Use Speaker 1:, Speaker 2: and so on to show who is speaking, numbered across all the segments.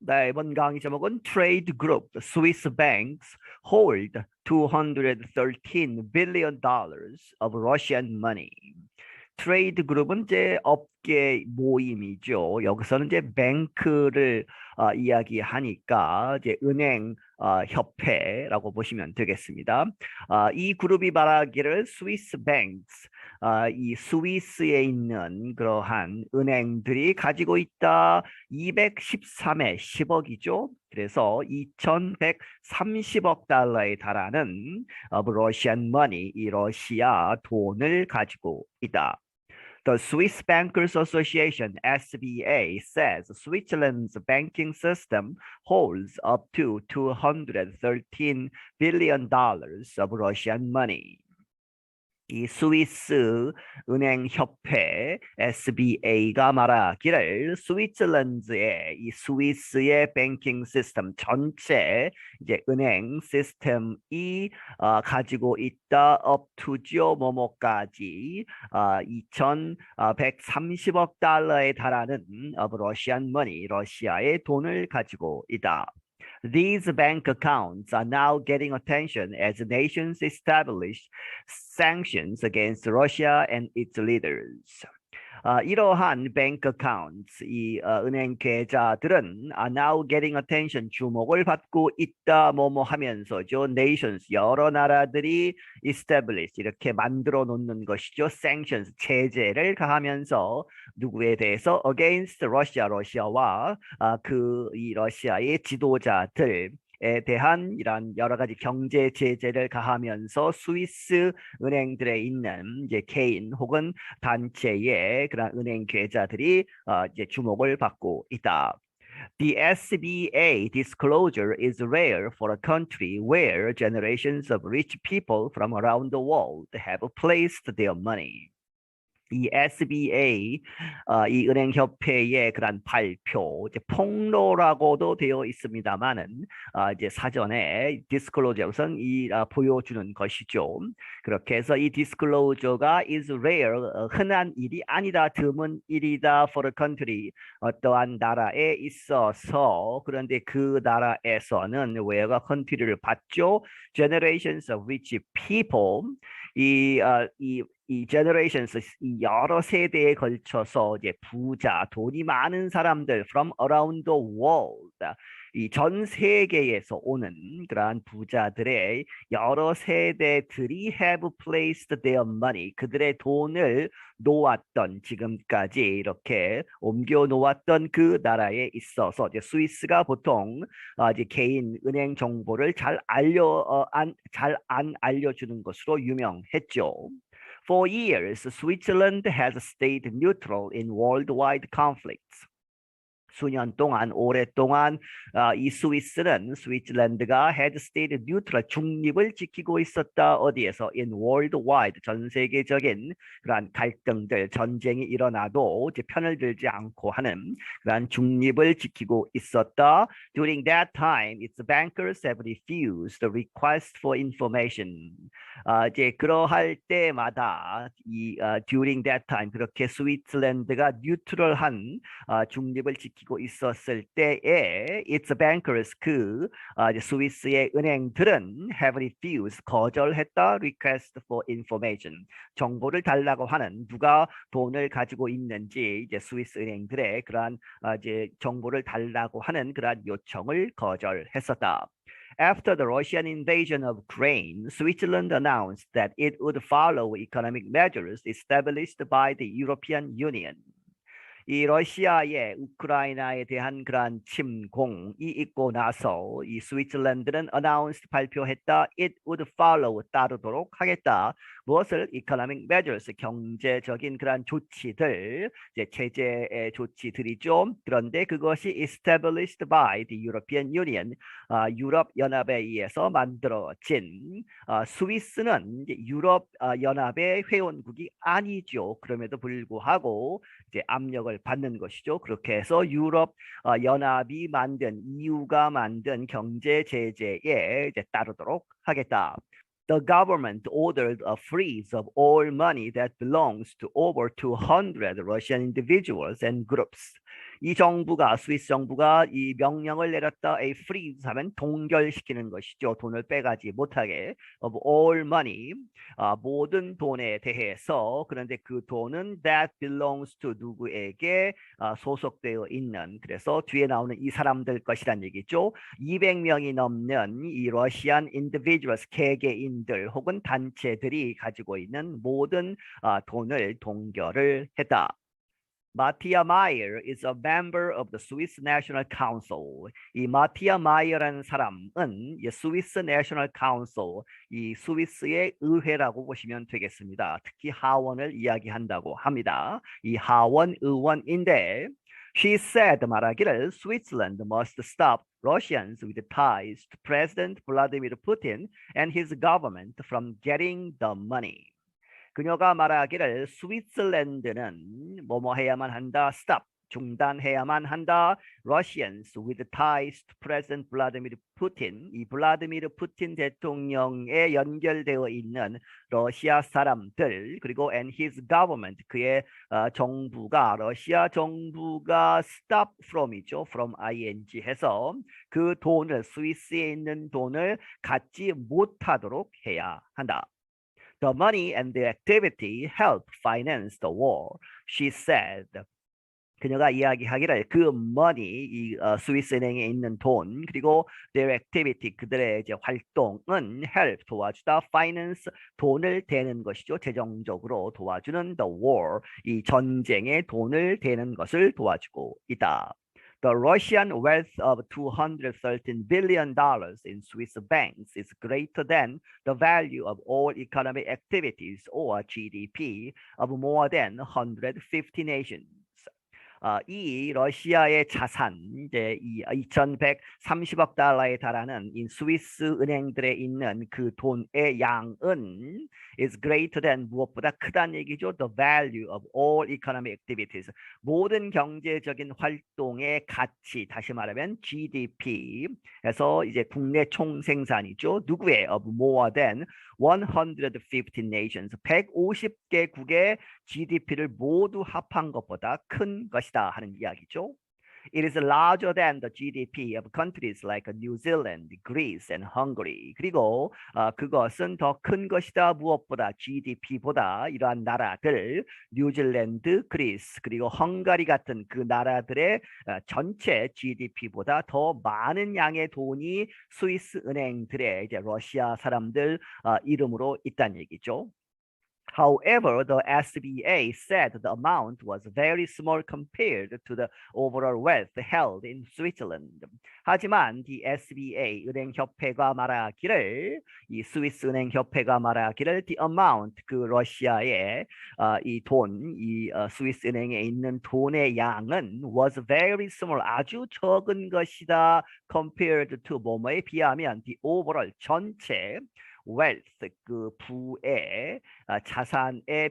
Speaker 1: 네, 이번 강의 제목은 Trade Group, Swiss banks hold $213 billion of Russian money. 트레이드 그룹은 이제 업계 모임이죠. 여기서는 이제 뱅크를 이야기하니까 이제 은행 협회라고 보시면 되겠습니다. 이 그룹이 말하기를 스위스 뱅크스, 이 스위스에 있는 그러한 은행들이 가지고 있다 213의 10억이죠. 그래서 2130억 달러에 달하는 러시안 머니, 이 러시아 돈을 가지고 있다. The Swiss Bankers Association (SBA) says Switzerland's banking system holds up to $213 billion of Russian money. 이 스위스 은행 협회 SBA가 말하기를 스위tzerland의 이 스위스의 뱅킹 시스템 전체 이제 은행 시스템이 가지고 있다 up to죠 뭐뭐까지 2,130억 달러에 달하는 러시안 머니 러시아의 돈을 가지고 있다. These bank accounts are now getting attention as nations establish sanctions against Russia and its leaders. 이러한 bank accounts, 이 은행 계좌들은 are now getting attention, 주목을 받고 있다, 뭐뭐 하면서죠. Nations, 여러 나라들이 establish, 이렇게 만들어 놓는 것이죠. Sanctions, 제재를 가하면서 누구에 대해서 against Russia, 러시아와 이 러시아의 지도자들 에 대한 이런 여러 가지 경제 제재를 가하면서 스위스 은행들에 있는 이제 개인 혹은 단체의 그런 은행 계좌들이 이제 주목을 받고 있다. The SBA disclosure is rare for a country where generations of rich people from around the world have placed their money. 이 SBA, 이 은행협회의 그런 발표, 이제 폭로라고도 되어 있습니다만은, 이제 사전에 디스클로저 우선 보여주는 것이죠. 그렇게 해서 이 디스클로저가 is rare, 흔한 일이 아니다, 드문 일이다 for a country, 어떠한 나라에 있어서, 그런데 그 나라에서는 where가 country를 받죠. Generations of rich people, 이 generations, 이 여러 세대에 걸쳐서 이제 부자, 돈이 많은 사람들 from around the world, 이 전 세계에서 오는 그러한 부자들의 여러 세대들이 have placed their money, 그들의 돈을 놓았던, 지금까지 이렇게 옮겨 놓았던 그 나라에 있어서 이제 스위스가 보통 이제 개인 은행 정보를 잘 안 알려주는 것으로 유명했죠. For years, Switzerland has stayed neutral in worldwide conflicts. 수년 동안, 오랫동안 이 스위스랜드가 had stayed neutral, 중립을 지키고 있었다. 어디에서? In worldwide, 전 세계적인 그러한 갈등들, 전쟁이 일어나도 이제 편을 들지 않고 하는 그러한 중립을 지키고 있었다. During that time, its bankers have refused the request for information. 이제 그러할 때마다 during that time, 그렇게 스위스랜드가 뉴트럴한 중립을 지키고 있었을 때에 its bankers, 이제 스위스의 은행들은 have refused, 거절했다. request for information, 정보를 달라고 하는, 누가 돈을 가지고 있는지 이제 스위스 은행들의 그러한 이제 정보를 달라고 하는 그러한 요청을 거절했었다. After the Russian invasion of Ukraine, Switzerland announced that it would follow economic measures established by the European Union. 이 러시아의 우크라이나에 대한 그러한 침공이 있고 나서 이 스위tzerland는 announced, 발표했다. It would follow, 따르도록 하겠다. 무엇을? economic measures, 경제적인 그러한 조치들, 이제 제재의 조치들이죠. 그런데 그것이 established by the European Union, 유럽 연합에 의해서 만들어진, 스위스는 이제 유럽 연합의 회원국이 아니죠. 그럼에도 불구하고 이제 압력을 받는 것이죠. 그렇게 해서 유럽 연합이 만든, EU가 만든 경제 제재에 이제 따르도록 하겠다. The government ordered a freeze of all money that belongs to over 200 Russian individuals and groups. 이 정부가 스위스 정부가 이 명령을 내렸다. A freeze 하면 동결시키는 것이죠. 돈을 빼가지 못하게. Of all money 모든 돈에 대해서. 그런데 그 돈은 that belongs to 누구에게 소속되어 있는. 그래서 뒤에 나오는 이 사람들 것이란 얘기죠. 200명이 넘는 이 러시안 individuals 개개인들 혹은 단체들이 가지고 있는 모든 돈을 동결을 했다. 마티아 마이어 is a member of the Swiss National Council. 이 마티아 마이어라는 사람은 이 스위스 내셔널 카운슬, 이 스위스의 의회라고 보시면 되겠습니다. 특히 하원을 이야기한다고 합니다. 이 하원 의원인데 she said 말하기를 Switzerland must stop Russians with ties to President Vladimir Putin and his government from getting the money. 그녀가 말하기를 스위스랜드는 뭐뭐 해야만 한다. stop. 중단해야만 한다. Russians with ties to President Vladimir Putin. 이 블라디미르 푸틴 대통령에 연결되어 있는 러시아 사람들 그리고 and his government 그의 정부가 러시아 정부가 stop from이죠. from ing 해서 그 돈을 스위스에 있는 돈을 갖지 못하도록 해야 한다. The money and the activity help finance the war, she said. 그녀가 이야기하기를 그 money, 이 스위스 은행에 있는 돈, 그리고 their activity, 그들의 이제 활동은 help, 도와주다, finance, 돈을 대는 것이죠. 재정적으로 도와주는 the war, 이 전쟁에 돈을 대는 것을 도와주고 있다. The Russian wealth of $213 billion in Swiss banks is greater than the value of all economic activities or GDP of more than 150 nations. 이 러시아의 자산 이제 이 2,130억 달러에 달하는 이 스위스 은행들에 있는 그 돈의 양은 is greater than 무엇보다 크다는 얘기죠. The value of all economic activities 모든 경제적인 활동의 가치 다시 말하면 GDP에서 이제 국내 총생산이죠. 누구의 of more than 150 nations 150개국의 GDP를 모두 합한 것보다 큰 것이다 하는 이야기죠. It is larger than the GDP of countries like New Zealand, Greece, and Hungary. 그리고 그것은 더 큰 것이다. 무엇보다 GDP보다 이러한 나라들, 뉴질랜드, 그리스, 그리고 헝가리 같은 그 나라들의 전체 GDP보다 더 많은 양의 돈이 스위스 은행들의 이제 러시아 사람들 이름으로 있다는 얘기죠. However, the SBA said the amount was very small compared to the overall wealth held in Switzerland. 하지만 이 SBA 은행협회가 말하기를 이 스위스 은행협회가 말하기를 the amount 그 러시아의 이 돈, 이 스위스 은행에 있는 돈의 양은 was very small 아주 적은 것이다 compared to 뭐뭐에 비하면 the overall 전체 wealth 그 부의 자산에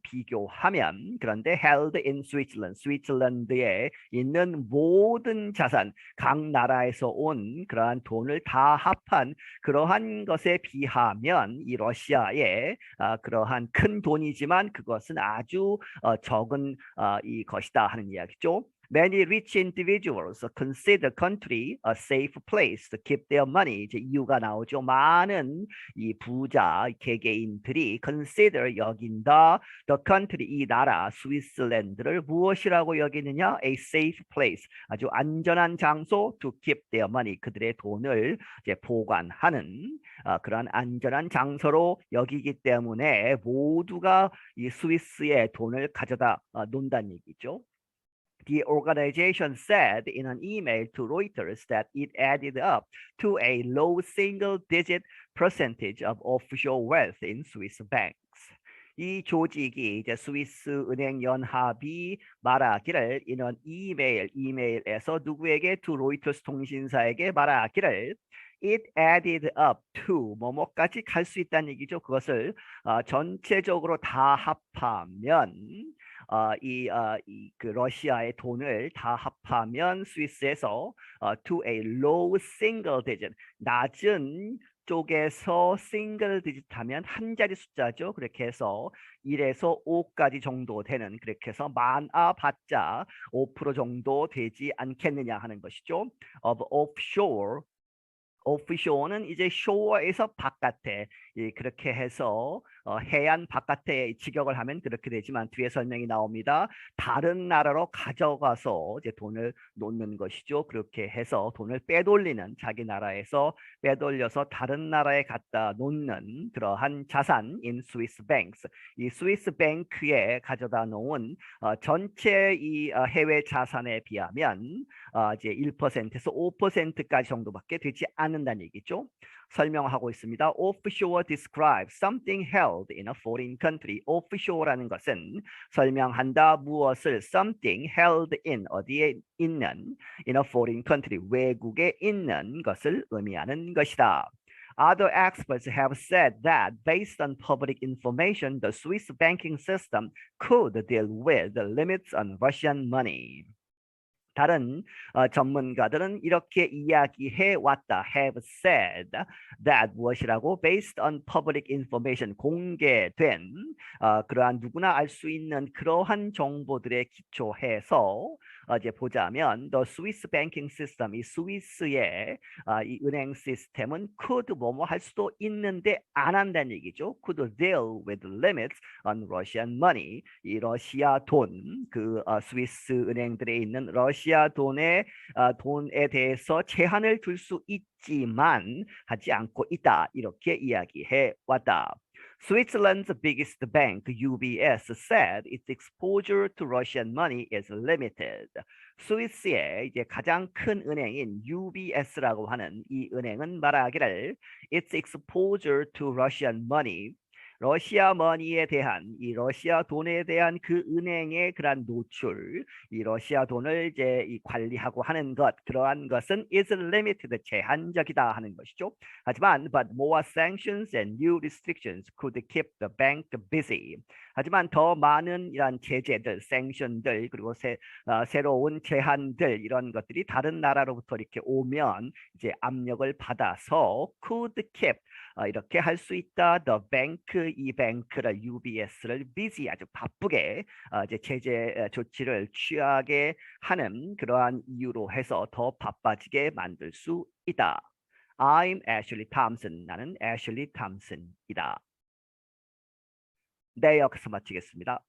Speaker 1: 비교하면 그런데 held in Switzerland 스위스랜드에 있는 모든 자산 각 나라에서 온 그러한 돈을 다 합한 그러한 것에 비하면 이 러시아의 그러한 큰 돈이지만 그것은 아주 적은 이 것이다 하는 이야기죠. Many rich individuals consider country a safe place to keep their money. 이제 이유가 나오죠. 많은 이 부자 개개인들이 consider 여긴다. The country 이 나라 스위스랜드를 무엇이라고 여기느냐? A safe place. 아주 안전한 장소 to keep their money. 그들의 돈을 이제 보관하는 그런 안전한 장소로 여기기 때문에 모두가 이 스위스의 돈을 가져다 논다는 얘기죠. The organization said in an email to Reuters that it added up to a low single-digit percentage of offshore wealth in Swiss banks. 이 조직이 이제 스위스 은행 연합이 말하기를 이런 이메일에서 누구에게 to 로이터스 통신사에게 말하기를 it added up to 뭐뭐까지 갈 수 있다는 얘기죠. 그것을 전체적으로 다 합하면 그 러시아의 돈을 다 합하면 스위스에서 to a low single digit 낮은 쪽에서 싱글 디짓 하면 한 자리 숫자죠. 그렇게 해서 1에서 5까지 정도 되는 그렇게 해서 많아봤자 5% 정도 되지 않겠느냐 하는 것이죠. of offshore 오프쇼어는 이제 쇼어에서 바깥에 그렇게 해서 해안 바깥에 직역을 하면 그렇게 되지만 뒤에 설명이 나옵니다. 다른 나라로 가져가서 이제 돈을 놓는 것이죠. 그렇게 해서 돈을 빼돌리는 자기 나라에서 빼돌려서 다른 나라에 갖다 놓는 그러한 자산인 스위스 뱅크스. 이 스위스 뱅크에 가져다 놓은 전체 이 해외 자산에 비하면 이제 1%에서 5%까지 정도밖에 되지 않는다는 얘기죠. 설명하고 있습니다. Offshore describes something held in a foreign country. Offshore라는 것은 설명한다 무엇을 something held in 어디에 있는 in a foreign country 외국에 있는 것을 의미하는 것이다. Other experts have said that based on public information, the Swiss banking system could deal with the limits on Russian money. 다른 전문가들은 이렇게 이야기해 왔다. have said that 무엇이라고? based on public information 공개된 그러한 누구나 알 수 있는 그러한 정보들에 기초해서 이제 보자면 the Swiss banking system 이 스위스의 이 은행 시스템은 could 뭐뭐 할 수도 있는데 안 한다는 얘기죠. could deal with limits on Russian money 이 러시아 돈 그 스위스 은행들에 있는 러시아 돈에 대해서 제한을 둘 수 있지만 하지 않고 있다. 이렇게 이야기해 왔다. Switzerland's biggest bank, UBS, said its exposure to Russian money is limited. 스위스의 이제 가장 큰 은행인 UBS라고 하는 이 은행은 말하기를 its exposure to Russian money 러시아 머니에 대한 이 러시아 돈에 대한 그 은행의 그러한 노출, 이 러시아 돈을 이제 이 관리하고 하는 것 그러한 것은 is limited 제한적이다 하는 것이죠. 하지만 but more sanctions and new restrictions could keep the bank busy. 하지만 더 많은 이런 제재들, 생션들 그리고 새로운 제한들 이런 것들이 다른 나라로부터 이렇게 오면 이제 압력을 받아서 could keep 이렇게 할 수 있다. The bank 이 뱅크를 UBS를 busy 아주 바쁘게 이제 제재 조치를 취하게 하는 그러한 이유로 해서 더 바빠지게 만들 수 있다. I'm Ashley Thompson. 나는 Ashley Thompson이다. 네, 여기서 마치겠습니다.